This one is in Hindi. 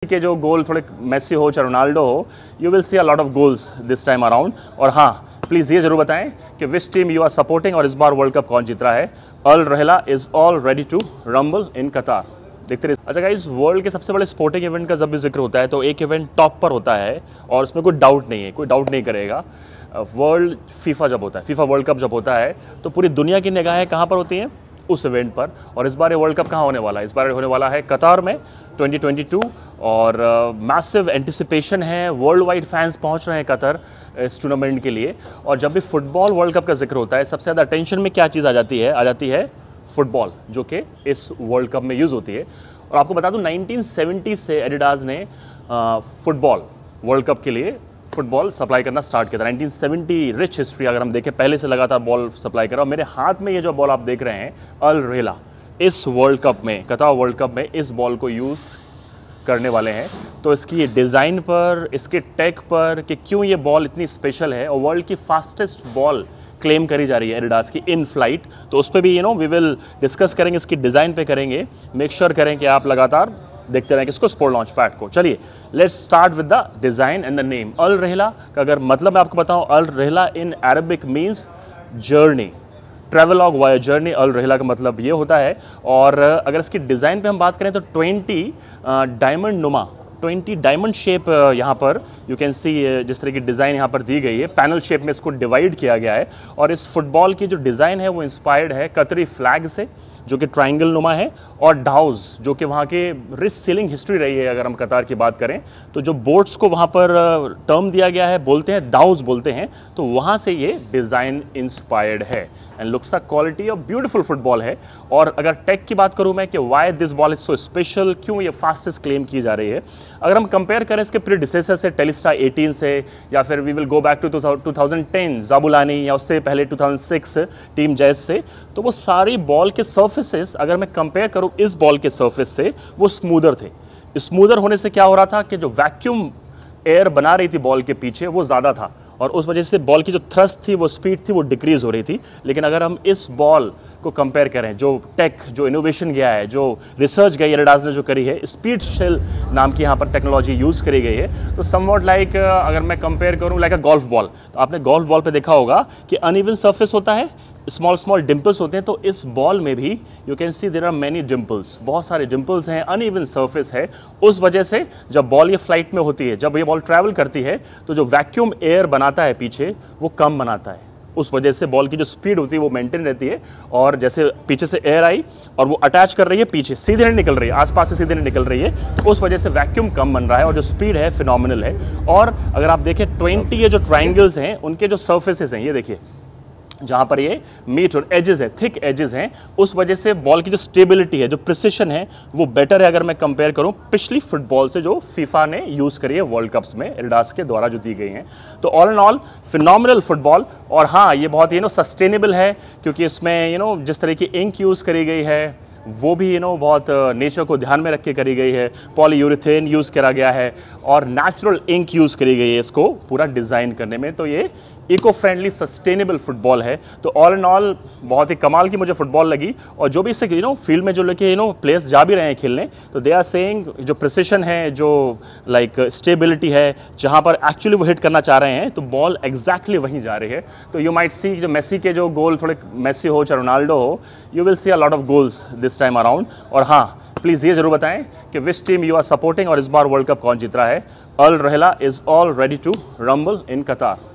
के जो गोल थोड़े मेसी हो चाहे रोनाल्डो हो, you will see a lot of goals this time around. और हाँ, प्लीज़ ये जरूर बताएं कि which team you are supporting और इस बार वर्ल्ड कप कौन जीत रहा है। Al Rihla is all ready to rumble in Qatar. देखते रहिए। अच्छा गाइस, वर्ल्ड के सबसे बड़े स्पोर्टिंग इवेंट का जब भी जिक्र होता है तो एक इवेंट टॉप पर होता है और उसमें कोई डाउट नहीं है, कोई डाउट नहीं करेगा। वर्ल्ड फीफा जब होता है, फीफा वर्ल्ड कप जब होता है तो पूरी दुनिया की निगाहें कहाँ पर होती हैं? उस इवेंट पर। और इस बार ये वर्ल्ड कप कहाँ होने वाला है? इस बार होने वाला है कतार में 2022 और मैसिव एंटिसिपेशन है। वर्ल्ड वाइड फैंस पहुंच रहे हैं कतर इस टूर्नामेंट के लिए। और जब भी फुटबॉल वर्ल्ड कप का जिक्र होता है, सबसे ज़्यादा अटेंशन में क्या चीज़ आ जाती है फुटबॉल, जो कि इस वर्ल्ड कप में यूज़ होती है। और आपको बता दूं 1970 से एडिडास ने फुटबॉल वर्ल्ड कप के लिए फुटबॉल सप्लाई करना स्टार्ट किया था। 1970 रिच हिस्ट्री अगर हम देखें, पहले से लगातार बॉल सप्लाई कर रहा हूँ। मेरे हाथ में ये जो बॉल आप देख रहे हैं अल रहला, इस वर्ल्ड कप में, कतार वर्ल्ड कप में इस बॉल को यूज़ करने वाले हैं। तो इसकी डिज़ाइन पर, इसके टेक पर कि क्यों ये बॉल इतनी स्पेशल है और वर्ल्ड की फास्टेस्ट बॉल क्लेम करी जा रही है एडिडास की इन फ्लाइट, तो उस पर भी वी विल डिस्कस करेंगे, इसकी डिज़ाइन पे करेंगे। मेक श्योर करें कि आप लगातार देखते रहें किसको, स्पोर्ट लॉन्च पैड को। चलिए let's start with the design and the name. Al Rihla का अगर मतलब मैं आपको बताऊं, Al Rihla in Arabic means journey, travelogue via journey. Al Rihla का मतलब ये होता है। और अगर इसकी डिज़ाइन पे हम बात करें तो 20 डायमंड नुमा, 20 डायमंड शेप यहाँ पर यू कैन सी, जिस तरह की डिज़ाइन यहाँ पर दी गई है, पैनल शेप में इसको डिवाइड किया गया है। और इस फुटबॉल की जो डिज़ाइन है वो इंस्पायर्ड है कतरी फ्लैग से, जो कि ट्राइंगल नुमा है, और डाउज, जो कि वहाँ के रिच सेलिंग हिस्ट्री रही है। अगर हम कतार की बात करें तो जो बोट्स को वहाँ पर टर्म दिया गया है, बोलते हैं डाउज बोलते हैं, तो वहाँ से ये डिज़ाइन इंस्पायर्ड है। And looks a quality of beautiful football है। और अगर टेक की बात करूँ मैं कि why this ball is so special, क्यों ये फास्टेस्ट क्लेम की जा रही है, अगर हम कंपेयर करें इसके प्रीडिसेसर से, टेलिस्टा 18 से, या फिर we will go back to 2010 Jabulani, या उससे पहले 2006 टीम जैस से, तो वो सारी बॉल के सर्फेसेस अगर मैं कंपेयर करूं इस बॉल के सर्फेस से, वो स्मूदर थे। स्मूदर होने से क्या हो रहा था कि जो वैक्यूम एयर बना रही थी बॉल के पीछे वो ज़्यादा था, और उस वजह से बॉल की जो थ्रस्ट थी, वो स्पीड थी, वो डिक्रीज़ हो रही थी। लेकिन अगर हम इस बॉल को कंपेयर करें, जो टेक, जो इनोवेशन गया है, जो रिसर्च गई एडिडास ने जो करी है, स्पीड शेल नाम की यहाँ पर टेक्नोलॉजी यूज़ करी गई है। तो समवॉट लाइक, अगर मैं कंपेयर करूँ लाइक अ गोल्फ बॉल, तो आपने गोल्फ बॉल पे देखा होगा कि अनइवन सरफेस होता है, स्मॉल स्मॉल डिम्पल्स होते हैं। तो इस बॉल में भी you can see there are many dimples, बहुत सारे डिम्पल्स हैं, अनइवन सरफेस है। उस वजह से जब बॉल ये फ्लाइट में होती है, जब ये बॉल ट्रैवल करती है, तो जो वैक्यूम एयर बनाता है पीछे, वो कम बनाता है। उस वजह से बॉल की जो स्पीड होती है वो मेंटेन रहती है। और जैसे पीछे से एयर आई और वो अटैच कर रही है पीछे, सीधे नहीं निकल रही है, आसपास से सीधे नहीं निकल रही है, तो उस वजह से वैक्यूम कम बन रहा है और जो स्पीड है फिनोमिनल है। और अगर आप देखें 20 ये जो ट्राइंगल्स हैं, उनके जो सर्फेसेस हैं, ये देखिए जहाँ पर ये मीट और एजेस है, थिक एजेस हैं, उस वजह से बॉल की जो स्टेबिलिटी है, जो प्रिसिशन है, वो बेटर है अगर मैं कंपेयर करूँ पिछली फुटबॉल से जो फीफा ने यूज़ करी है वर्ल्ड कप्स में एडिडास के द्वारा जो दी गई हैं। तो all in all phenomenal football. और हाँ, ये बहुत ही सस्टेनेबल है, क्योंकि इसमें जिस तरह की इंक यूज़ करी गई है वो भी बहुत नेचर को ध्यान में रख के करी गई है। पॉलीयूरेथेन यूज़ करा गया है और नेचुरल इंक यूज़ करी गई है इसको पूरा डिज़ाइन करने में। तो ये इको फ्रेंडली सस्टेनेबल फुटबॉल है। तो ऑल इन ऑल बहुत ही कमाल की मुझे फुटबॉल लगी। और जो भी इससे फील्ड में जो लेके प्लेयर्स जा भी रहे हैं खेलने, तो दे आर सेइंग जो प्रिसिशन है, जो लाइक स्टेबिलिटी है, जहाँ पर एक्चुअली वो हिट करना चाह रहे हैं, तो बॉल एग्जैक्टली वहीं जा रही है। तो यू माइट सी जो मेसी के जो गोल, थोड़े मेसी हो चाहे रोनाल्डो हो, you will see a lot of goals this time around. और हाँ, प्लीज़ ये जरूर बताएं कि which team you are supporting और इस बार वर्ल्ड कप कौन जीत रहा है। Al Rihla is all ready to rumble in कतार।